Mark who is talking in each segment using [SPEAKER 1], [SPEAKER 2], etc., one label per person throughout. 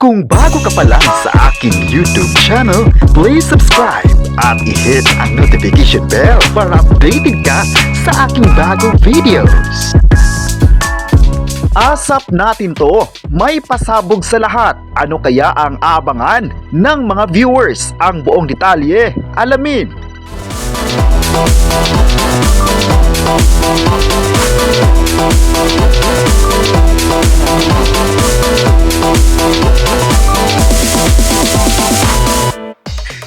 [SPEAKER 1] Kung bago ka pa lang sa aking YouTube channel, please subscribe at i-hit ang notification bell para updated ka sa aking bagong videos. Asap natin to, may pasabog sa lahat. Ano kaya ang abangan ng mga viewers? Ang buong detalye, alamin.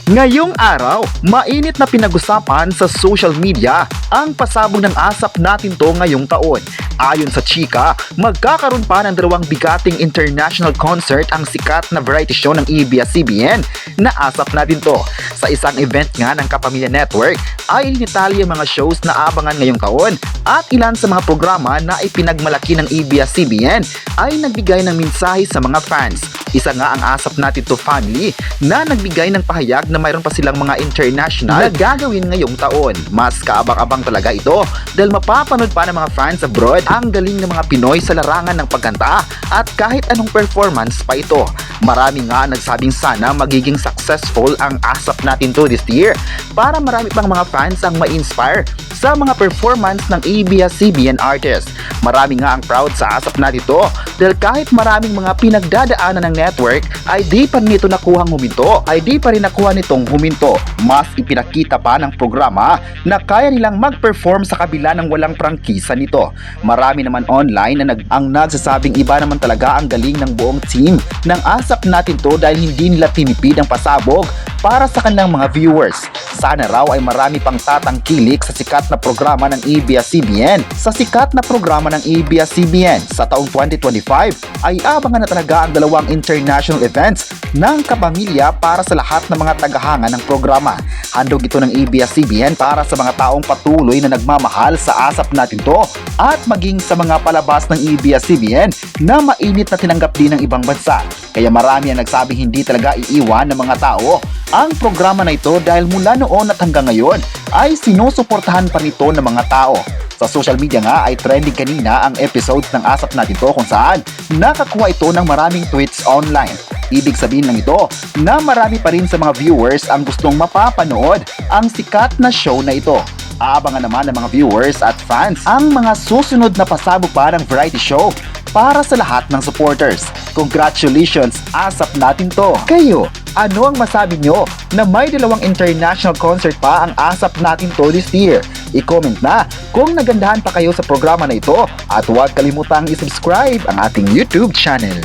[SPEAKER 1] Ngayong araw, mainit na pinag-usapan sa social media ang pasabog ng asap natin to ngayong taon. Ayon sa chika, magkakaroon pa ng dalawang bigating international concert ang sikat na variety show ng ABS-CBN na Asap Natin To. Sa isang event nga ng Kapamilya Network ay initali ang mga shows na abangan ngayong taon at ilan sa mga programa na ipinagmalaki ng ABS-CBN ay nagbigay ng mensahe sa mga fans. Isa nga ang Asap Natin To family na nagbigay ng pahayag na mayroon pa silang mga international na gagawin ngayong taon. Mas kaabang-abang talaga ito dahil mapapanood pa ng mga fans abroad ang galing ng mga Pinoy sa larangan ng pagkanta at kahit anong performance pa ito. Marami nga nagsabing sana magiging successful ang Asap Natin To this year para marami pang mga fans ang ma-inspire sa mga performance ng ABS-CBN artists. Marami nga ang proud sa Asap Natin To dahil kahit maraming mga pinagdadaanan ng network ay di pa rin ito nakuhang huminto, ay di pa rin nakuha nitong huminto. Mas ipinakita pa ng programa na kaya nilang mag-perform sa kabila ng walang prangkisa nito. Marami naman online na ang nagsasabing iba naman talaga ang galing ng buong team ng Asap Natin To dahil hindi nila tinipid ang pasabog para sa kanilang mga viewers. Sana raw ay marami pang tatangkilik sa sikat na programa ng ABS-CBN. Sa sikat na programa ng ABS-CBN sa taong 2025 ay abangan na talaga ang dalawang international events ng kapamilya para sa lahat ng mga tagahanga ng programa. Handog ito ng ABS-CBN para sa mga taong patuloy na nagmamahal sa Asap Natin To at maging sa mga palabas ng ABS-CBN na mainit na tinanggap din ng ibang bansa. Kaya marami ang nagsabing hindi talaga iiwan ng mga tao ang programa na ito dahil mula noon at hanggang ngayon ay sinusuportahan pa nito ng mga tao. Sa social media nga ay trending kanina ang episodes ng Asap Natin To kung saan nakakuha ito ng maraming tweets online. Ibig sabihin lang ito na marami pa rin sa mga viewers ang gustong mapapanood ang sikat na show na ito. Aabangan naman ng mga viewers at fans ang mga susunod na pasabog pa ng variety show para sa lahat ng supporters. Congratulations, Asap Natin To! Kayo, ano ang masabi nyo na may dalawang international concert pa ang Asap Natin To this year? I-comment na kung nagandahan pa kayo sa programa na ito at huwag kalimutang i-subscribe ang ating YouTube channel.